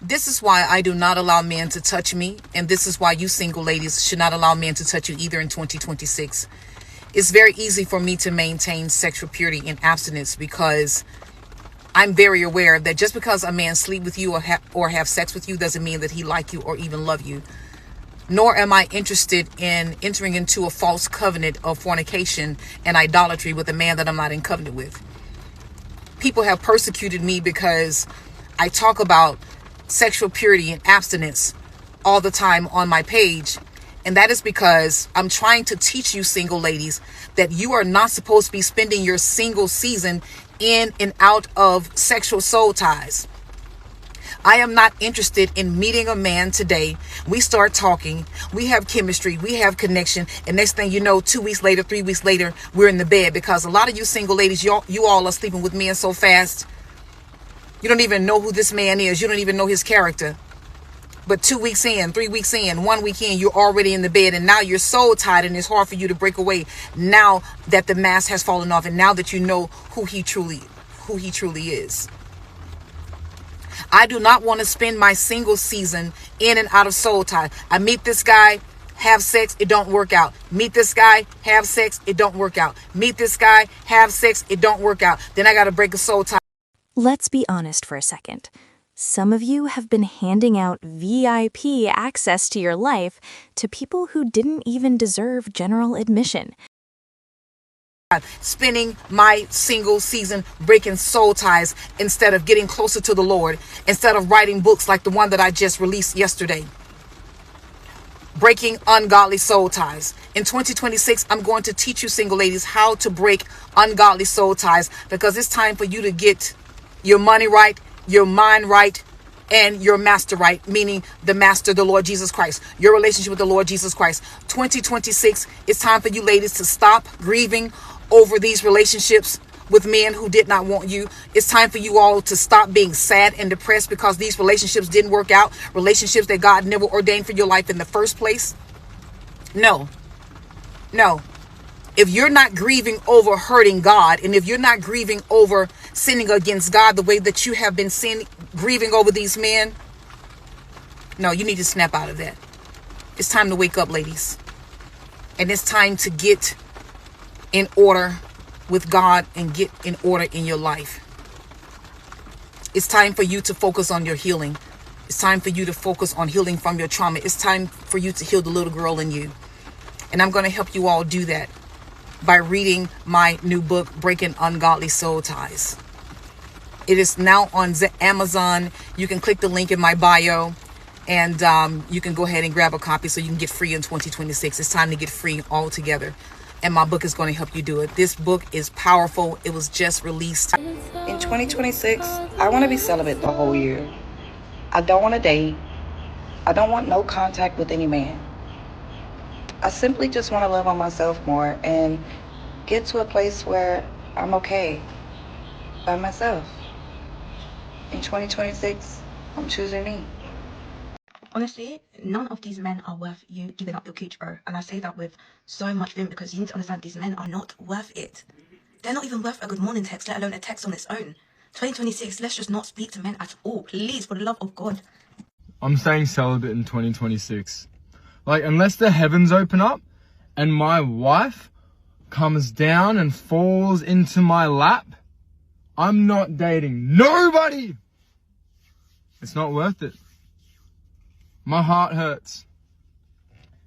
This is why I do not allow men to touch me. And this is why you single ladies should not allow men to touch you either in 2026. It's very easy for me to maintain sexual purity and abstinence because I'm very aware that just because a man sleep with you or have sex with you doesn't mean that he like you or even love you. Nor am I interested in entering into a false covenant of fornication and idolatry with a man that I'm not in covenant with. People have persecuted me because I talk about sexual purity and abstinence all the time on my page. And that is because I'm trying to teach you single ladies that you are not supposed to be spending your single season in and out of sexual soul ties. I am not interested in meeting a man today. We start talking, we have chemistry, we have connection, and next thing you know, 2 weeks later, 3 weeks later, we're in the bed. Because a lot of you single ladies, you all are sleeping with men so fast, you don't even know who this man is. You don't even know his character. But 2 weeks in, 3 weeks in, 1 week in, you're already in the bed, and now you're so tired and it's hard for you to break away now that the mask has fallen off and now that you know who he truly is. I do not want to spend my single season in and out of soul tie. I meet this guy, have sex, it don't work out. Meet this guy, have sex, it don't work out. Meet this guy, have sex, it don't work out. Then I got to break a soul tie. Let's be honest for a second. Some of you have been handing out VIP access to your life to people who didn't even deserve general admission. Spending my single season breaking soul ties instead of getting closer to the Lord, instead of writing books like the one that I just released yesterday. Breaking ungodly soul ties. In 2026, I'm going to teach you single ladies how to break ungodly soul ties, because it's time for you to get your money right, your mind right, and your master right, meaning the master, the Lord Jesus Christ, your relationship with the Lord Jesus Christ. 2026, it's time for you ladies to stop grieving over these relationships with men who did not want you. It's time for you all to stop being sad and depressed because these relationships didn't work out, relationships that God never ordained for your life in the first place. No. If you're not grieving over hurting God, and if you're not grieving over sinning against God the way that you have been grieving over these men, no, you need to snap out of that. It's time to wake up, ladies. And it's time to get in order with God and get in order in your life. It's time for you to focus on your healing. It's time for you to focus on healing from your trauma. It's time for you to heal the little girl in you. And I'm going to help you all do that by reading my new book, Breaking Ungodly Soul Ties. It is now on Amazon. You can click the link in my bio, and you can go ahead and grab a copy so you can get free in 2026. It's time to get free altogether. And my book is going to help you do it. This book is powerful. It was just released. In 2026, I want to be celibate the whole year. I don't want to date. I don't want no contact with any man. I simply just want to love on myself more and get to a place where I'm okay by myself. In 2026, I'm choosing me. Honestly, none of these men are worth you giving up your cooch, bro. And I say that with so much vim because you need to understand these men are not worth it. They're not even worth a good morning text, let alone a text on its own. 2026, let's just not speak to men at all. Please, for the love of God. I'm staying celibate in 2026. Like, unless the heavens open up and my wife comes down and falls into my lap, I'm not dating nobody. It's not worth it. My heart hurts.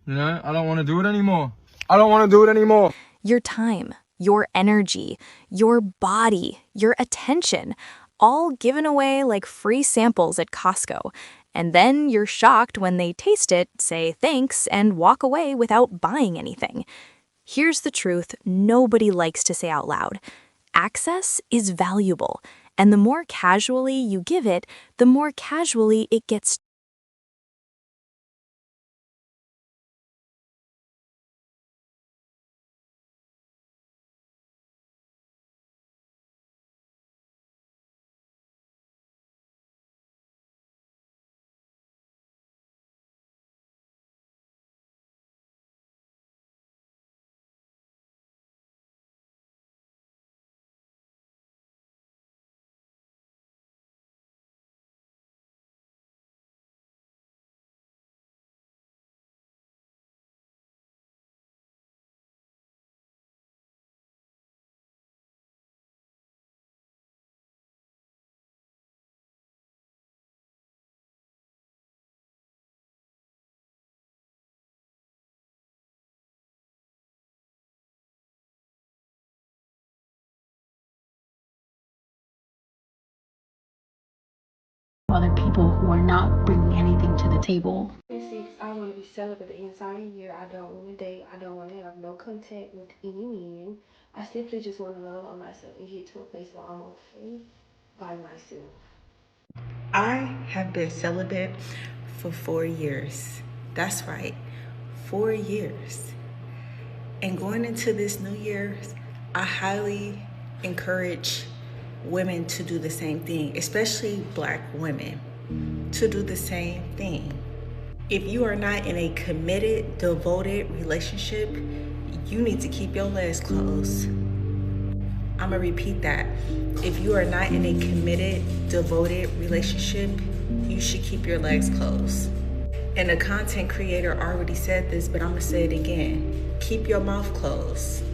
You know, I don't want to do it anymore. Your time, your energy, your body, your attention, all given away like free samples at Costco. And then you're shocked when they taste it, say thanks, and walk away without buying anything. Here's the truth nobody likes to say out loud. Access is valuable, and the more casually you give it, the more casually it gets other people who are not bringing anything to the table. 26, I want to be celibate the entire year. I don't want to date. I don't want to have no contact with any men. I simply just want to love on myself and get to a place where I'm okay by myself. I have been celibate for 4 years. That's right, 4 years. And going into this new year, I highly encourage women to do the same thing, especially Black women, to do the same thing. If you are not in a committed, devoted relationship, you need to keep your legs closed. I'm gonna repeat that. If you are not in a committed, devoted relationship, you should keep your legs closed. And the content creator already said this, but I'm gonna say it again. Keep your mouth closed.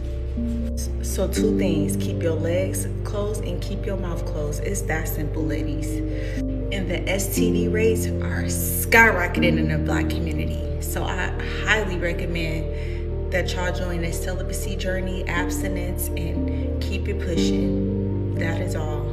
So 2 things, keep your legs closed and keep your mouth closed. It's that simple, ladies. And the STD rates are skyrocketing in the Black community. So I highly recommend that y'all join this celibacy journey, abstinence, and keep it pushing. That is all.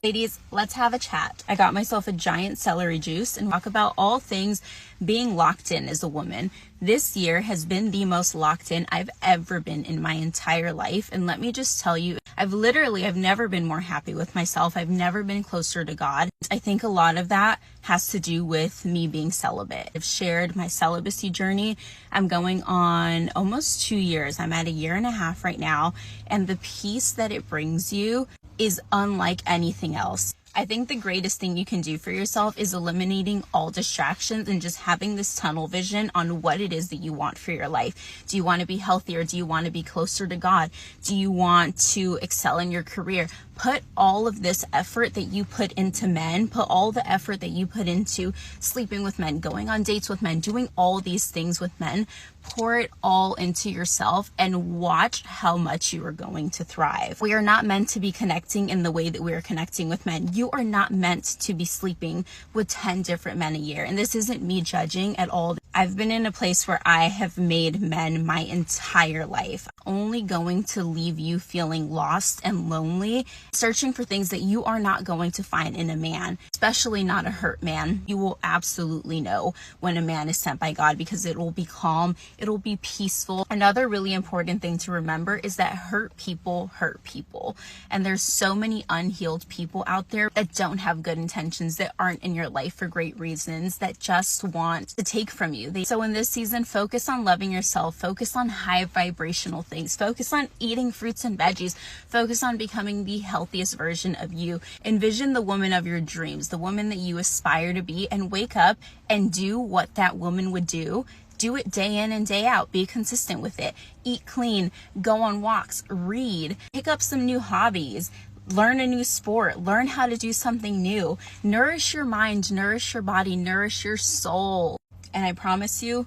Ladies, let's have a chat. I got myself a giant celery juice and talk about all things being locked in as a woman. This year has been the most locked in I've ever been in my entire life. And let me just tell you, I've never been more happy with myself. I've never been closer to God. I think a lot of that has to do with me being celibate. I've shared my celibacy journey. I'm going on almost 2 years. I'm at 1.5 years right now. And the peace that it brings you is unlike anything else. I think the greatest thing you can do for yourself is eliminating all distractions and just having this tunnel vision on what it is that you want for your life. Do you want to be healthier? Do you want to be closer to God? Do you want to excel in your career? Put all of this effort that you put into men, put all the effort that you put into sleeping with men, going on dates with men, doing all these things with men, pour it all into yourself and watch how much you are going to thrive. We are not meant to be connecting in the way that we are connecting with men. You are not meant to be sleeping with 10 different men a year. And this isn't me judging at all. I've been in a place where I have made men my entire life, only going to leave you feeling lost and lonely, searching for things that you are not going to find in a man, especially not a hurt man. You will absolutely know when a man is sent by God because it will be calm, it'll be peaceful. Another really important thing to remember is that hurt people hurt people. And there's so many unhealed people out there that don't have good intentions, that aren't in your life for great reasons, that just want to take from you. So in this season, focus on loving yourself, focus on high vibrational things, focus on eating fruits and veggies, focus on becoming the healthiest version of you. Envision the woman of your dreams, the woman that you aspire to be, and wake up and do what that woman would do. Do it day in and day out. Be consistent with it. Eat clean, go on walks, read, pick up some new hobbies, learn a new sport, learn how to do something new. Nourish your mind, nourish your body, nourish your soul. And I promise you,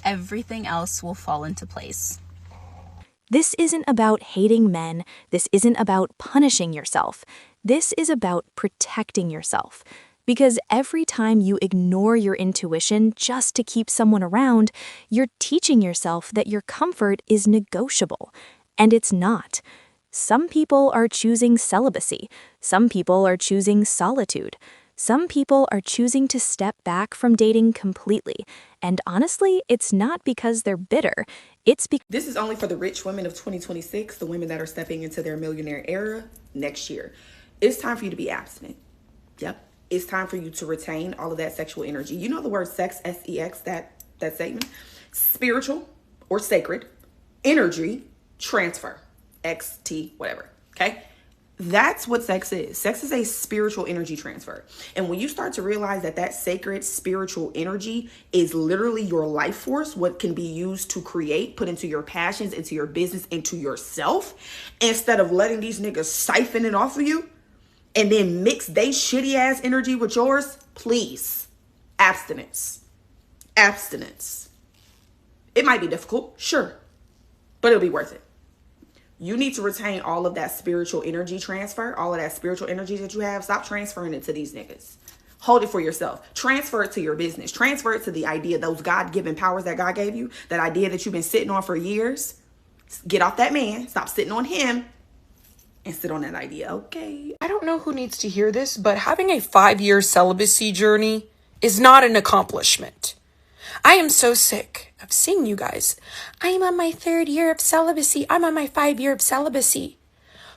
everything else will fall into place. This isn't about hating men. This isn't about punishing yourself. This is about protecting yourself. Because every time you ignore your intuition just to keep someone around, you're teaching yourself that your comfort is negotiable. And it's not. Some people are choosing celibacy. Some people are choosing solitude. Some people are choosing to step back from dating completely. And honestly, it's not because they're bitter. It's because This is only for the rich women of 2026, the women that are stepping into their millionaire era next year. It's time for you to be abstinent. Yep. It's time for you to retain all of that sexual energy. You know the word sex, S-E-X, that statement? Spiritual or sacred energy transfer, X-T, whatever, okay? That's what sex is. Sex is a spiritual energy transfer. And when you start to realize that that sacred spiritual energy is literally your life force, what can be used to create, put into your passions, into your business, into yourself, instead of letting these niggas siphon it off of you and then mix they shitty ass energy with yours, please, abstinence. Abstinence. It might be difficult, sure, but it'll be worth it. You need to retain all of that spiritual energy transfer, all of that spiritual energy that you have. Stop transferring it to these niggas. Hold it for yourself. Transfer it to your business. Transfer it to the idea, those God-given powers that God gave you, that idea that you've been sitting on for years. Get off that man. Stop sitting on him and sit on that idea, okay? I don't know who needs to hear this, but having a 5-year celibacy journey is not an accomplishment. I am so sick of seeing you guys. I am on my 3rd year of celibacy. I'm on my 5 year of celibacy.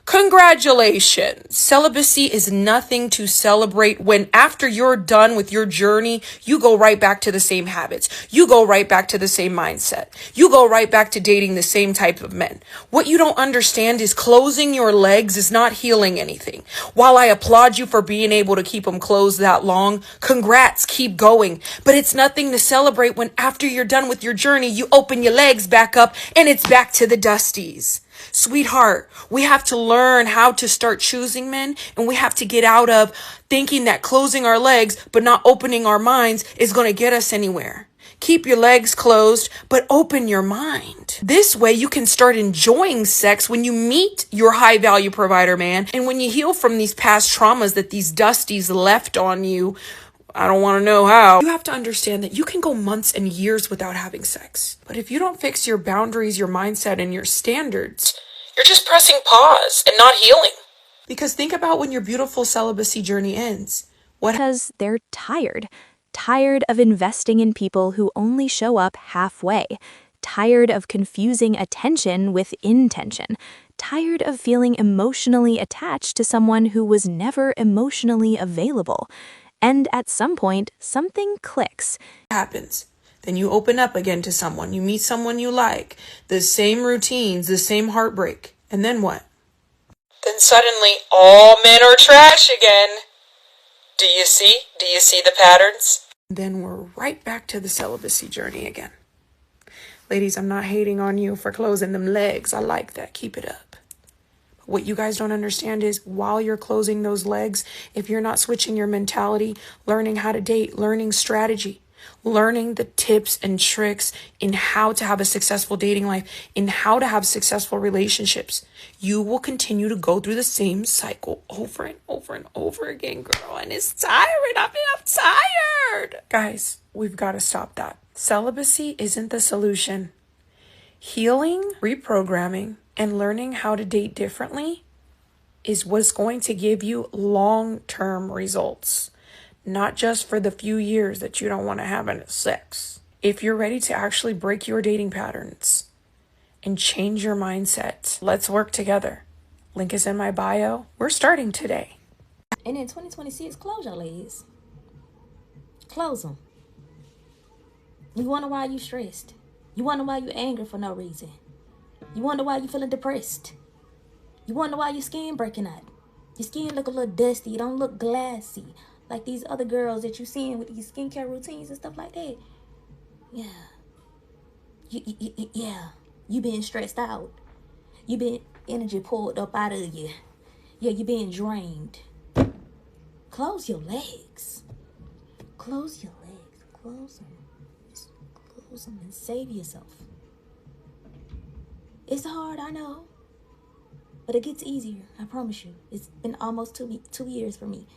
Congratulations. Celibacy is nothing to celebrate when after you're done with your journey, you go right back to the same habits. You go right back to the same mindset. You go right back to dating the same type of men. What you don't understand is closing your legs is not healing anything. While I applaud you for being able to keep them closed that long, congrats, keep going. But it's nothing to celebrate when after you're done with your journey, you open your legs back up and it's back to the dusties. Sweetheart, we have to learn how to start choosing men, and we have to get out of thinking that closing our legs but not opening our minds is going to get us anywhere. Keep your legs closed, but open your mind. This way you can start enjoying sex when you meet your high value provider man, and when you heal from these past traumas that these dusties left on you. I don't want to know how. You have to understand that you can go months and years without having sex. But if you don't fix your boundaries, your mindset, and your standards, you're just pressing pause and not healing. Because think about when your beautiful celibacy journey ends. Because they're tired. Tired of investing in people who only show up halfway. Tired of confusing attention with intention. Tired of feeling emotionally attached to someone who was never emotionally available. And at some point, something clicks. Happens. Then you open up again to someone. You meet someone you like. The same routines, the same heartbreak. And then what? Then suddenly all men are trash again. Do you see? Do you see the patterns? Then we're right back to the celibacy journey again. Ladies, I'm not hating on you for closing them legs. I like that. Keep it up. What you guys don't understand is while you're closing those legs, if you're not switching your mentality, learning how to date, learning strategy, learning the tips and tricks in how to have a successful dating life, in how to have successful relationships, you will continue to go through the same cycle over and over and over again, girl. And it's tiring. I'm tired. Guys, we've got to stop that. Celibacy isn't the solution. Healing, reprogramming, and learning how to date differently is what's going to give you long-term results, not just for the few years that you don't want to have any sex. If you're ready to actually break your dating patterns and change your mindset, let's work together. Link is in my bio. We're starting today. And in 2026, close your legs. Close them. You wonder why you stressed. You wonder why you angry for no reason. You wonder why you feeling depressed. You wonder why your skin breaking out. Your skin look a little dusty. You don't look glassy like these other girls that you seeing with these skincare routines and stuff like that. Yeah. Yeah. You been stressed out. You been energy pulled up out of you. Yeah, you been drained. Close your legs. Close your legs. Close them. Just close them and save yourself. It's hard, I know. But it gets easier, I promise you. It's been almost 2 years for me.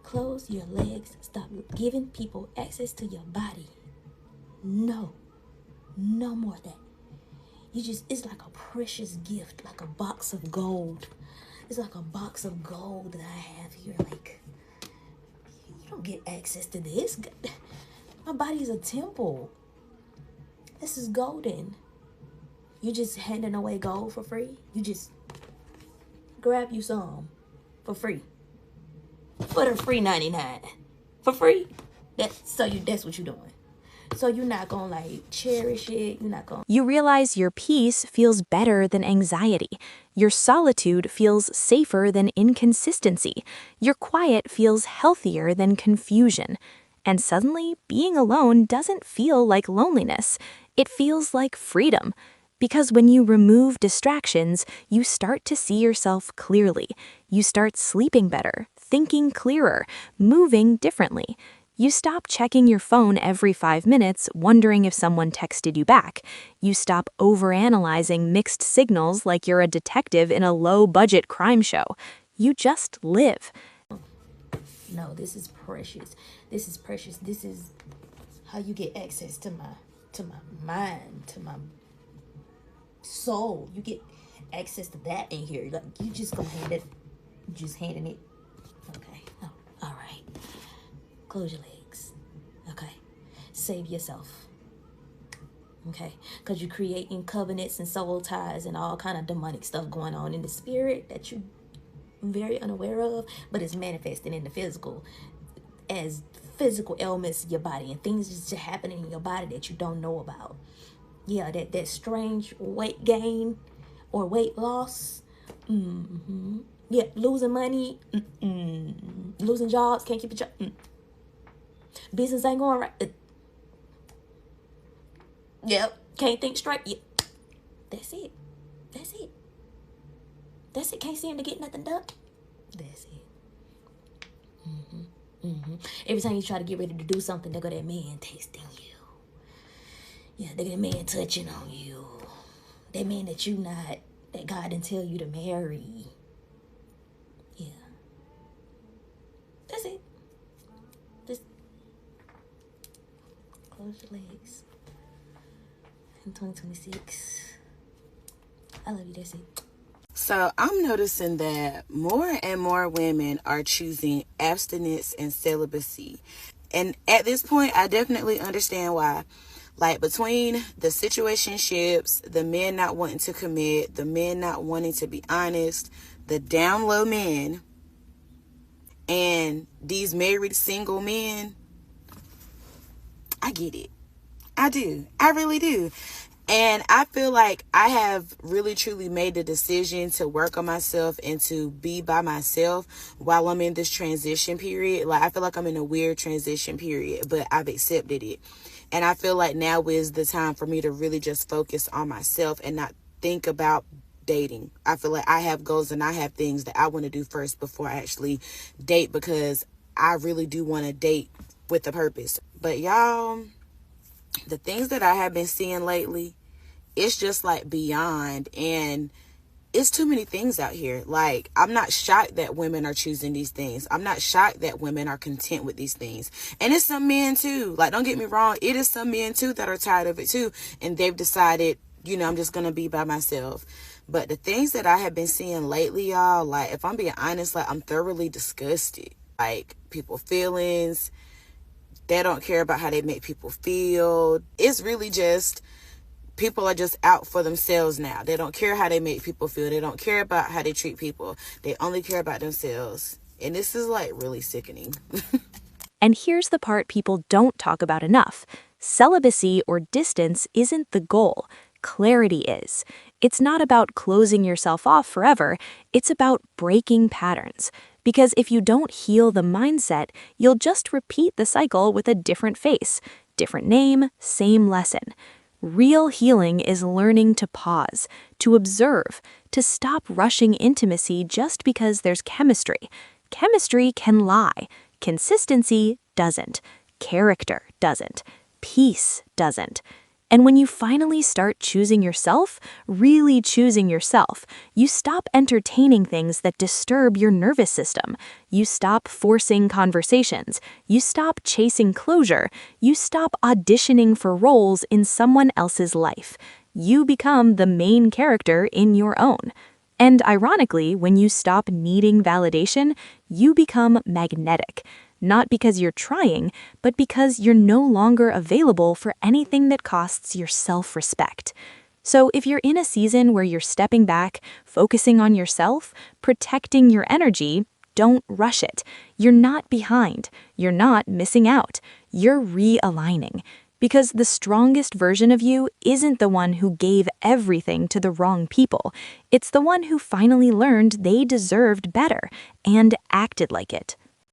Close your legs. Stop giving people access to your body. No more of that. It's like a precious gift, like a box of gold. It's like a box of gold that I have here. Like, you don't get access to this. My body is a temple. This is golden. You just handing away gold for free? You just grab you some for free. For the free 99. For free? That's what you're doing. So you're not gonna like cherish it. You're not gonna. You realize your peace feels better than anxiety. Your solitude feels safer than inconsistency. Your quiet feels healthier than confusion. And suddenly, being alone doesn't feel like loneliness. It feels like freedom. Because when you remove distractions, you start to see yourself clearly. You start sleeping better, thinking clearer, moving differently. You stop checking your phone every 5 minutes, wondering if someone texted you back. You stop overanalyzing mixed signals like you're a detective in a low-budget crime show. You just live. No, this is precious. This is precious. This is how you get access to my mind, to my soul. You get access to that in here. Like, you just gonna hand it, just handing it. Okay. Oh, all right. Close your legs. Okay. Save yourself. Okay, because you're creating covenants and soul ties and all kind of demonic stuff going on in the spirit that you're very unaware of, but it's manifesting in the physical as physical ailments in your body and things just happening in your body that you don't know about. Yeah, that strange weight gain or weight loss. Yeah, losing money, losing jobs, can't keep a job. Business ain't going right. Yep, can't think straight. Yep. That's it. That's it. That's it. Can't seem to get nothing done. That's it. Every time you try to get ready to do something, they go that man tasting you. Yeah, they go that man touching on you. That man that you not, that God didn't tell you to marry. Yeah. That's it. Just close your legs. In 2026. I love you. That's it. So I'm noticing that more and more women are choosing abstinence and celibacy. And at this point, I definitely understand why. Like, between the situationships, the men not wanting to commit, the men not wanting to be honest, the down low men, and these married single men, I get it. I do. I really do. And I feel like I have really truly made the decision to work on myself and to be by myself while I'm in this transition period. Like, I feel like I'm in a weird transition period, but I've accepted it. And I feel like now is the time for me to really just focus on myself and not think about dating. I feel like I have goals and I have things that I want to do first before I actually date, because I really do want to date with a purpose. But y'all, the things that I have been seeing lately, it's just like beyond, and it's too many things out here. Like, I'm not shocked that women are choosing these things. I'm not shocked that women are content with these things. And it's some men too. Like, don't get me wrong, it is some men too that are tired of it too, and they've decided, I'm just gonna be by myself. But the things that I have been seeing lately, y'all, like, if I'm being honest, like, I'm thoroughly disgusted. Like, people's feelings, they don't care about how they make people feel. It's really just, people are just out for themselves now. They don't care how they make people feel. They don't care about how they treat people. They only care about themselves. And this is like really sickening. And here's the part people don't talk about enough. Celibacy or distance isn't the goal. Clarity is. It's not about closing yourself off forever. It's about breaking patterns. Because if you don't heal the mindset, you'll just repeat the cycle with a different face. Different name, same lesson. Real healing is learning to pause, to observe, to stop rushing intimacy just because there's chemistry. Chemistry can lie. Consistency doesn't. Character doesn't. Peace doesn't. And when you finally start choosing yourself, really choosing yourself, you stop entertaining things that disturb your nervous system. You stop forcing conversations. You stop chasing closure. You stop auditioning for roles in someone else's life. You become the main character in your own. And ironically, when you stop needing validation, you become magnetic. Not because you're trying, but because you're no longer available for anything that costs your self-respect. So if you're in a season where you're stepping back, focusing on yourself, protecting your energy, don't rush it. You're not behind. You're not missing out. You're realigning. Because the strongest version of you isn't the one who gave everything to the wrong people. It's the one who finally learned they deserved better and acted like it.